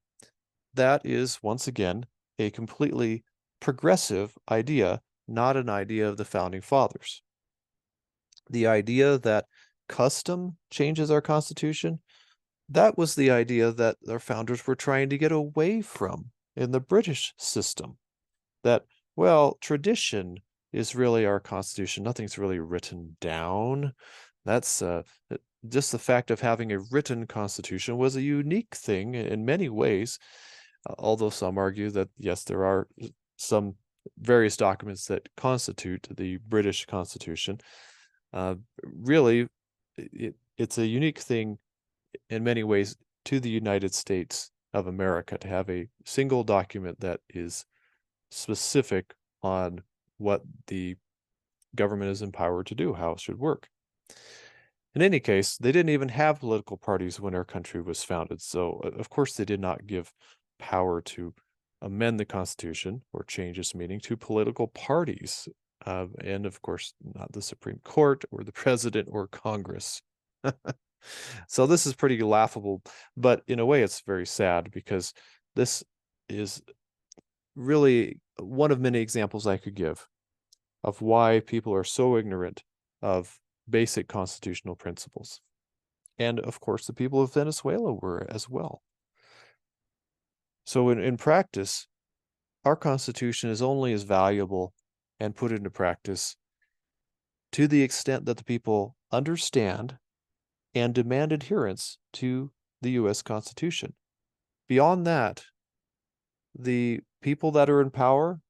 Speaker 1: that is, once again, a completely progressive idea, not an idea of the Founding Fathers. The idea that custom changes our Constitution, that was the idea that our founders were trying to get away from in the British system. That, well, tradition is really our Constitution. Nothing's really written down. That's just the fact of having a written Constitution was a unique thing in many ways, although some argue that, yes, there are some various documents that constitute the British Constitution. Really, it's a unique thing in many ways to the United States of America to have a single document that is specific on what the government is empowered to do, how it should work. In any case, they didn't even have political parties when our country was founded, so of course they did not give power to amend the Constitution or change its meaning to political parties, and of course not the Supreme Court or the President or Congress. So this is pretty laughable, but in a way it's very sad, because this is really one of many examples I could give of why people are so ignorant of basic constitutional principles. And of course, the people of Venezuela were as well. So in practice, our Constitution is only as valuable and put into practice to the extent that the people understand and demand adherence to the U.S. Constitution. Beyond that, the people that are in power,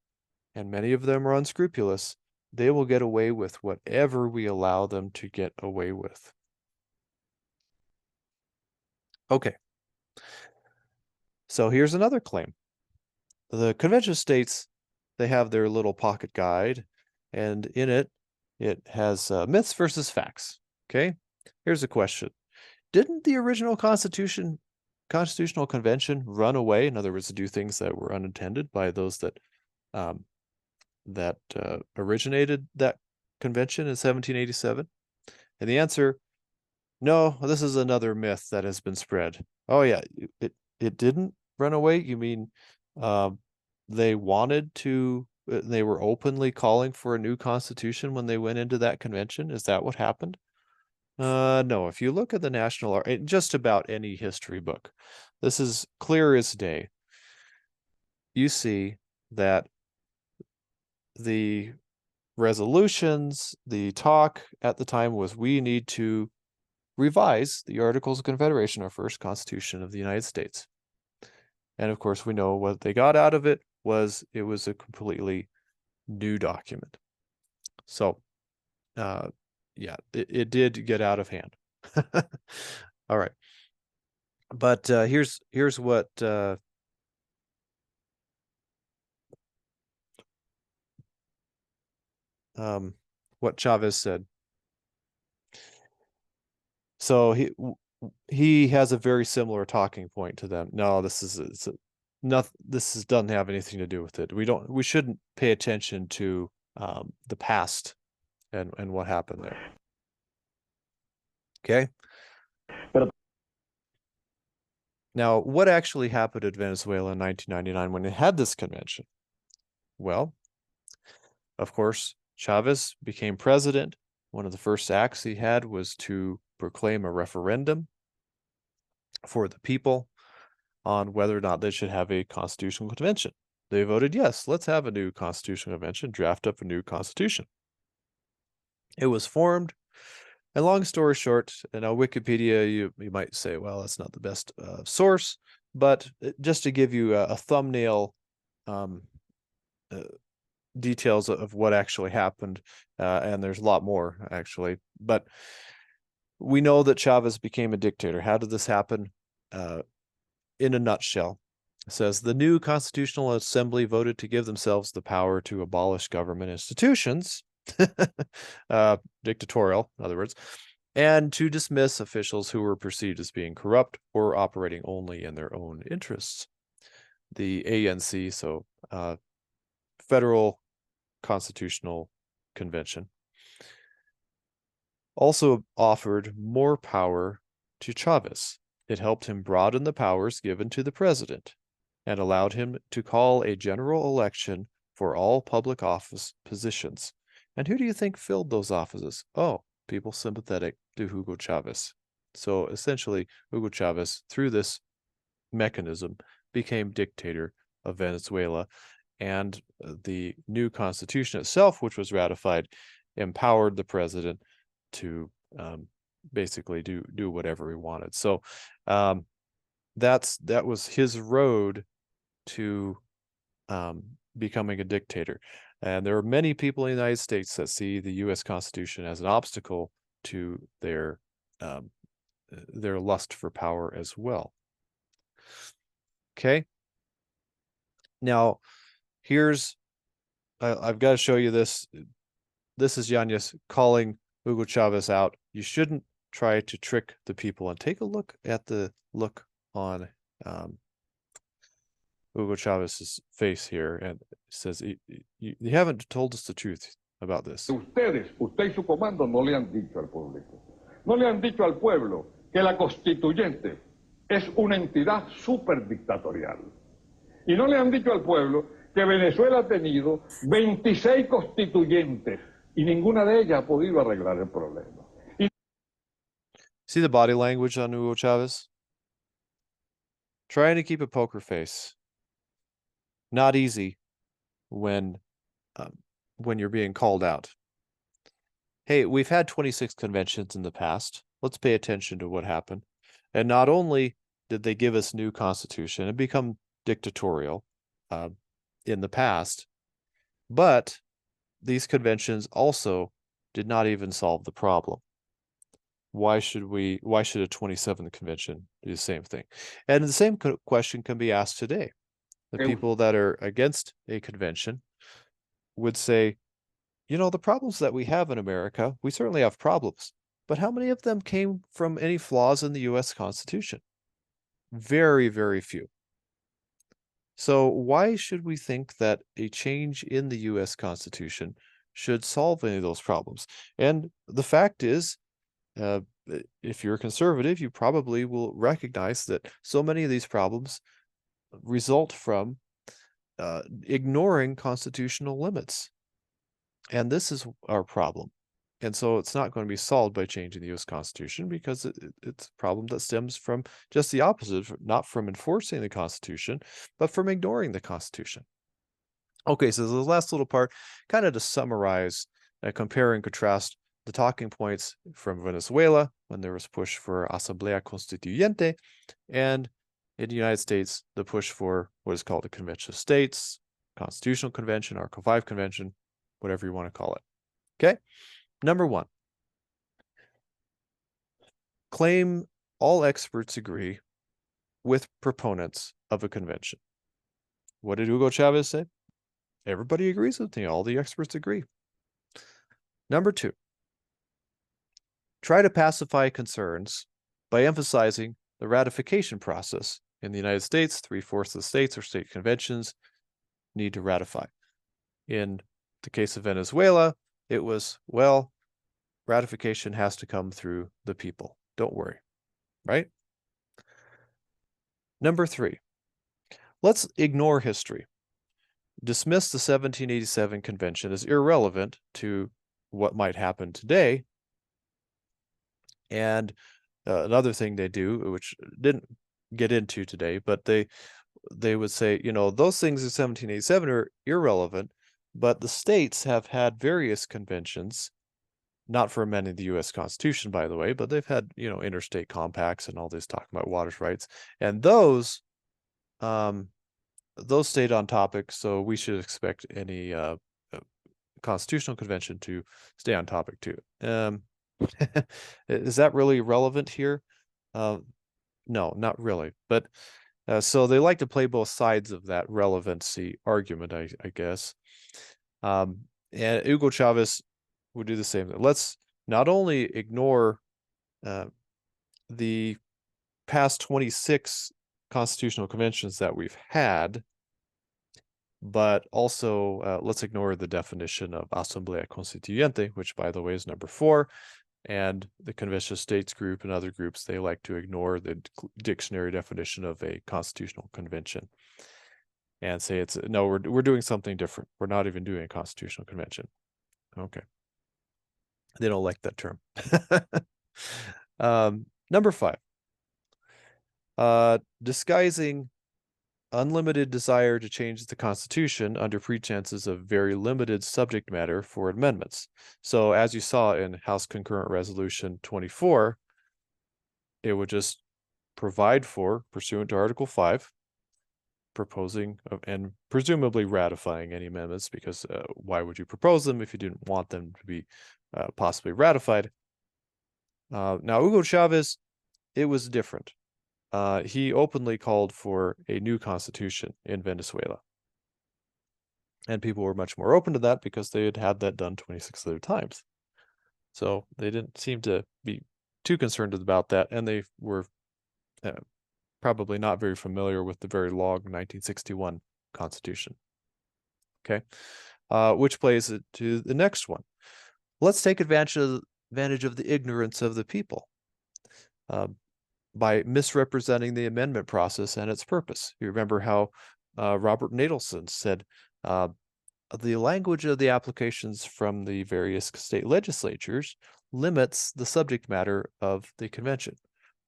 Speaker 1: and many of them are unscrupulous, they will get away with whatever we allow them to get away with. Okay. So here's another claim. The Convention states they have their little pocket guide, and in it, it has myths versus facts. Okay? Here's a question. Didn't the original Constitutional Convention run away? In other words, do things that were unintended by those that originated that convention in 1787? And the answer, no, this is another myth that has been spread. Oh yeah, it didn't run away? You mean they wanted to, they were openly calling for a new constitution when they went into that convention? Is that what happened? No, if you look at the National, just about any history book, this is clear as day. You see that the resolutions, the talk at the time was, we need to revise the Articles of Confederation, our first Constitution of the United States. And of course, we know what they got out of it was a completely new document. So, yeah, it did get out of hand. All right. But here's what Chavez said. So he has a very similar talking point to them. No, this doesn't have anything to do with it. We shouldn't pay attention to the past and what happened there. Okay. Now, what actually happened in Venezuela in 1999 when it had this convention? Well, of course, Chavez became president. One of the first acts he had was to proclaim a referendum for the people on whether or not they should have a constitutional convention. They voted yes, let's have a new constitutional convention, draft up a new constitution. It was formed, and long story short, now Wikipedia, you might say, well, that's not the best source, but just to give you a thumbnail details of what actually happened, and there's a lot more actually, but we know that Chavez became a dictator. How did this happen? In a nutshell, it says the new Constitutional Assembly voted to give themselves the power to abolish government institutions dictatorial, in other words, and to dismiss officials who were perceived as being corrupt or operating only in their own interests. The ANC, so Federal Constitutional Convention, also offered more power to Chavez. It helped him broaden the powers given to the president and allowed him to call a general election for all public office positions. And who do you think filled those offices? Oh, people sympathetic to Hugo Chavez. So essentially, Hugo Chavez, through this mechanism, became dictator of Venezuela. And the new constitution itself, which was ratified, empowered the president to basically do whatever he wanted. So that was his road to becoming a dictator. And there are many people in the United States that see the U.S. Constitution as an obstacle to their lust for power as well. Okay. Now, I've got to show you this. This is Yanez calling Hugo Chavez out. You shouldn't try to trick the people. And take a look at the look on Hugo Chavez's face here, and it says, you haven't told us the truth about this.
Speaker 3: Usted y su comando no le han dicho al público, no le han dicho al pueblo que la constituyente es una entidad superdictatorial. Y no le han dicho al pueblo que Venezuela ha tenido 26 constituyentes y ninguna de ellas ha podido arreglar el problema.
Speaker 1: See the body language on Hugo Chavez? Trying to keep a poker face. Not easy when you're being called out. Hey, we've had 26 conventions in the past. Let's pay attention to what happened. And not only did they give us new constitution and become dictatorial in the past, but these conventions also did not even solve the problem. Why should a 27th convention do the same thing? And the same question can be asked today. The people that are against a convention would say, you know, the problems that we have in America, we certainly have problems, but how many of them came from any flaws in the U.S. Constitution? Very, very few. So why should we think that a change in the U.S. Constitution should solve any of those problems? And the fact is, if you're a conservative, you probably will recognize that so many of these problems result from ignoring constitutional limits. And this is our problem. And so it's not going to be solved by changing the U.S. Constitution, because it's a problem that stems from just the opposite, not from enforcing the Constitution, but from ignoring the Constitution. Okay, so the last little part, kind of to summarize, compare and contrast the talking points from Venezuela when there was push for Asamblea Constituyente, and in the United States, the push for what is called the Convention of States, Constitutional Convention, Article 5 Convention, whatever you want to call it. Okay? Number one, claim all experts agree with proponents of a convention. What did Hugo Chavez say? Everybody agrees with me. All the experts agree. Number two, try to pacify concerns by emphasizing the ratification process. In the United States, 3/4 of the states or state conventions need to ratify. In the case of Venezuela, it was, well, ratification has to come through the people. Don't worry, right? Number three, let's ignore history. Dismiss the 1787 convention as irrelevant to what might happen today. And another thing they do, which didn't get into today, but they would say, you know, those things in 1787 are irrelevant, but the states have had various conventions, not for amending the U.S. Constitution, by the way, but they've had, you know, interstate compacts and all this talking about water rights, and those stayed on topic, so we should expect any constitutional convention to stay on topic too. Is that really relevant here? No, not really. But so they like to play both sides of that relevancy argument, I guess. And Hugo Chavez would do the same thing. Let's not only ignore the past 26 constitutional conventions that we've had, but also let's ignore the definition of Asamblea Constituyente, which, by the way, is number 4. And the Convention of States group and other groups, they like to ignore the dictionary definition of a constitutional convention and say it's no, we're doing something different. We're not even doing a constitutional convention. Okay. They don't like that term. Number 5. Disguising unlimited desire to change the Constitution under pretenses of very limited subject matter for amendments. So as you saw in House Concurrent Resolution 24, it would just provide for, pursuant to Article 5, proposing and presumably ratifying any amendments, because why would you propose them if you didn't want them to be possibly ratified? Now, Hugo Chavez, it was different. He openly called for a new constitution in Venezuela. And people were much more open to that because they had had that done 26 other times. So they didn't seem to be too concerned about that. And they were probably not very familiar with the very long 1961 Constitution. Okay, which plays it to the next one. Let's take advantage of the ignorance of the people by misrepresenting the amendment process and its purpose. You remember how Robert Nadelson said, the language of the applications from the various state legislatures limits the subject matter of the convention.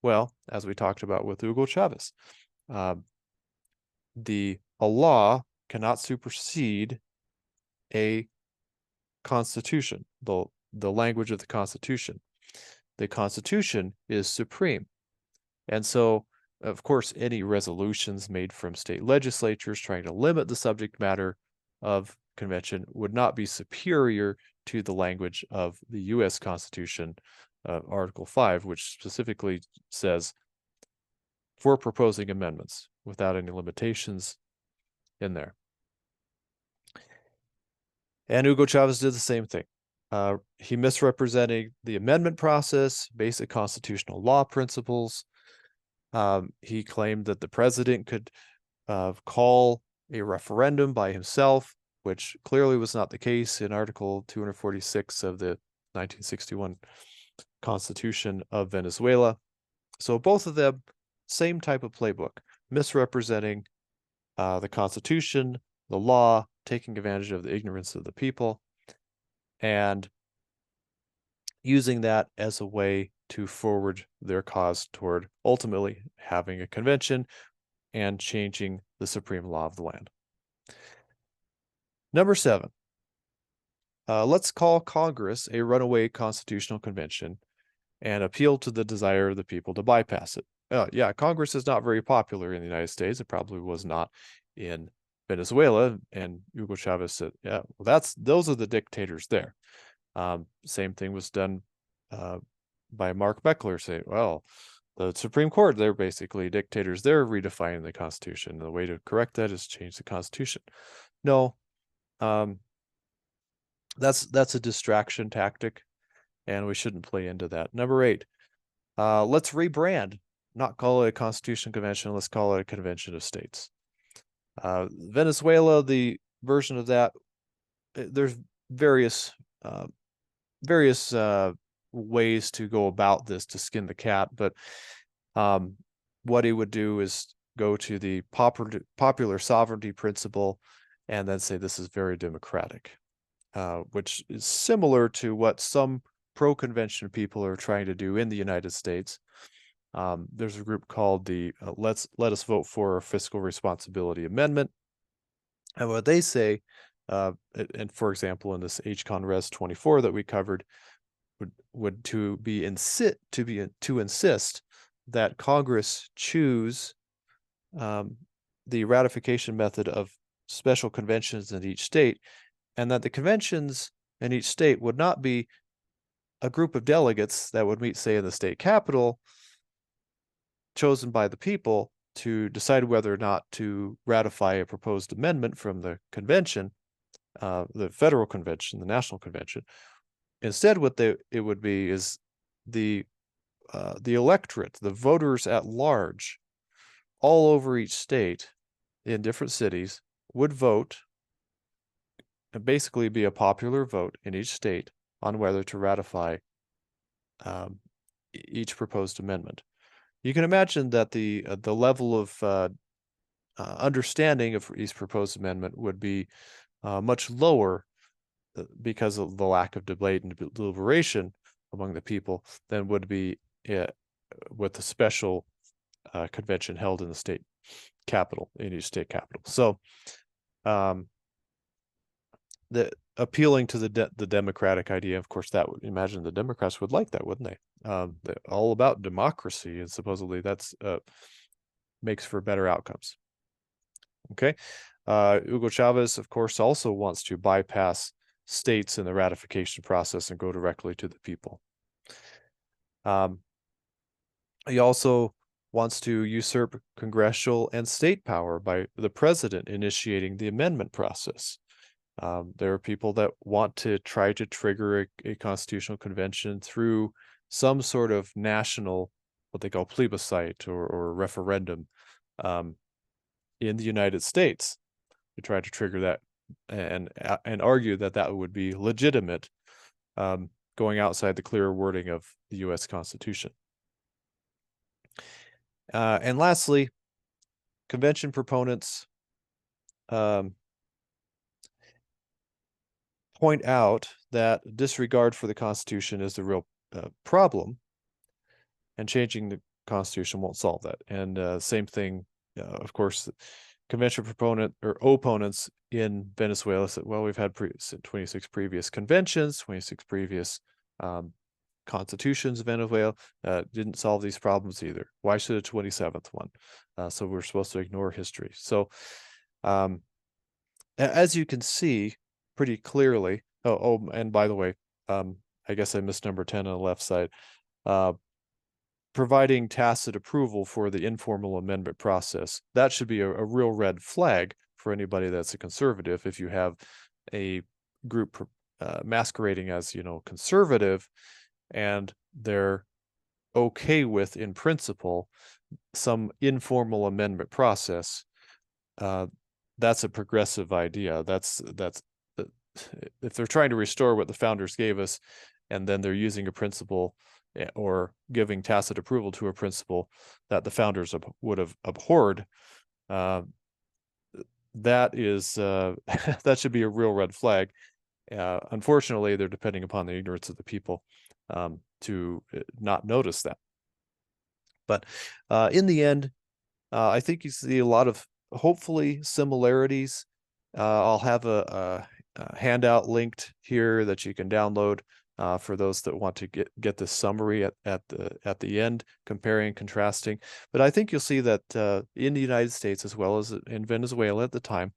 Speaker 1: Well, as we talked about with Hugo Chavez, a law cannot supersede a constitution, the language of the Constitution. The Constitution is supreme. And so, of course, any resolutions made from state legislatures trying to limit the subject matter of convention would not be superior to the language of the U.S. Constitution, Article 5, which specifically says for proposing amendments without any limitations in there. And Hugo Chavez did the same thing. He misrepresented the amendment process, basic constitutional law principles. He claimed that the president could call a referendum by himself, which clearly was not the case in Article 246 of the 1961 Constitution of Venezuela. So both of them, same type of playbook, misrepresenting the Constitution, the law, taking advantage of the ignorance of the people, and using that as a way to forward their cause toward ultimately having a convention and changing the supreme law of the land. Number 7, let's call Congress a runaway constitutional convention and appeal to the desire of the people to bypass it. Yeah, Congress is not very popular in the United States. It probably was not in Venezuela. And Hugo Chavez said, yeah, well, those are the dictators there. Same thing was done by Mark Meckler, saying, well, the Supreme Court, they're basically dictators. They're redefining the Constitution. The way to correct that is change the Constitution. No, that's a distraction tactic, and we shouldn't play into that. Number 8, let's rebrand, not call it a Constitutional Convention. Let's call it a Convention of States. Venezuela, the version of that, there's various ways to go about this to skin the cat, but what he would do is go to the popular sovereignty principle and then say this is very democratic, which is similar to what some pro-convention people are trying to do in the United States. There's a group called the Let Us Vote for a Fiscal Responsibility Amendment. And what they say, and for example, in this HCon Res 24 that we covered, would to insist that Congress choose the ratification method of special conventions in each state, and that the conventions in each state would not be a group of delegates that would meet, say, in the state capitol, chosen by the people to decide whether or not to ratify a proposed amendment from the convention, the federal convention, the national convention. Instead, what it would be is the electorate, the voters at large, all over each state in different cities would vote, and basically be a popular vote in each state on whether to ratify each proposed amendment. You can imagine that the level of understanding of each proposed amendment would be much lower because of the lack of debate and deliberation among the people than would be with the special convention held in the state capital, in each state capital. So the appealing to the democratic idea, of course, that would imagine the Democrats would like that, wouldn't they? They're all about democracy, and supposedly that's makes for better outcomes. Okay. Hugo Chavez, of course, also wants to bypass states in the ratification process and go directly to the people. He also wants to usurp congressional and state power by the president initiating the amendment process. There are people that want to try to trigger a constitutional convention through some sort of national, what they call plebiscite or referendum in the United States, to try to trigger that and argue that that would be legitimate, going outside the clear wording of the U.S. Constitution. And lastly, convention proponents point out that disregard for the Constitution is the real problem, and changing the Constitution won't solve that. And same thing, of course, convention proponent or opponents in Venezuela said, well, we've had 26 previous conventions, 26 previous constitutions of Venezuela, didn't solve these problems either. Why should a 27th one? So we're supposed to ignore history. So as you can see pretty clearly, and by the way, I guess I missed number 10 on the left side, providing tacit approval for the informal amendment process. That should be a real red flag for anybody that's a conservative. If you have a group masquerading as, conservative, and they're okay with, in principle, some informal amendment process, that's a progressive idea. That's if they're trying to restore what the founders gave us, and then they're using a principle or giving tacit approval to a principle that the founders would have abhorred, that is that should be a real red flag. Unfortunately, they're depending upon the ignorance of the people to not notice that. But in the end, I think you see a lot of, hopefully, similarities. I'll have a handout linked here that you can download for those that want to get this summary at the end, comparing and contrasting. But I think you'll see that in the United States, as well as in Venezuela at the time,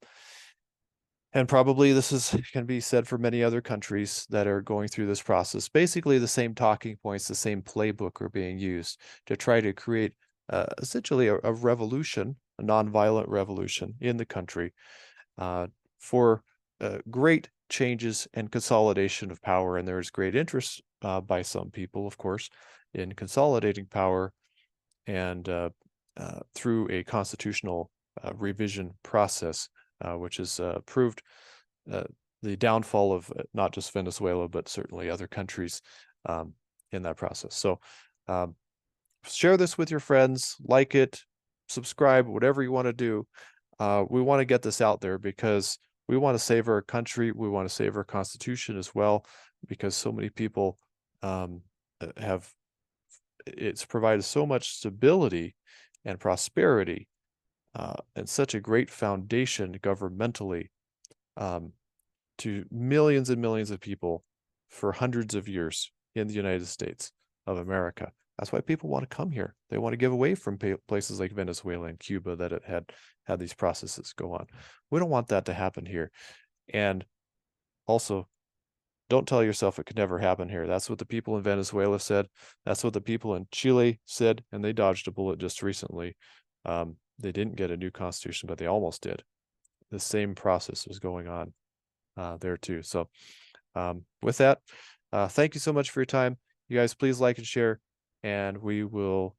Speaker 1: and probably this can be said for many other countries that are going through this process, basically the same talking points, the same playbook are being used to try to create essentially a revolution, a nonviolent revolution in the country, for great changes and consolidation of power. And there's great interest by some people, of course, in consolidating power and through a constitutional revision process, which has proved the downfall of not just Venezuela, but certainly other countries in that process. So share this with your friends, like it, subscribe, whatever you want to do. We want to get this out there because we want to save our country. We want to save our Constitution as well, because so many people it's provided so much stability and prosperity and such a great foundation governmentally to millions and millions of people for hundreds of years in the United States of America. That's why people want to come here. They want to give away from places like Venezuela and Cuba that it had these processes go on. We don't want that to happen here. And also, don't tell yourself it could never happen here. That's what the people in Venezuela said. That's what the people in Chile said, and they dodged a bullet just recently. They didn't get a new constitution, but they almost did. The same process was going on there too. So with that, Thank you so much for your time. You guys, please like and share, and we will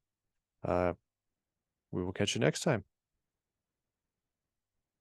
Speaker 1: catch you next time.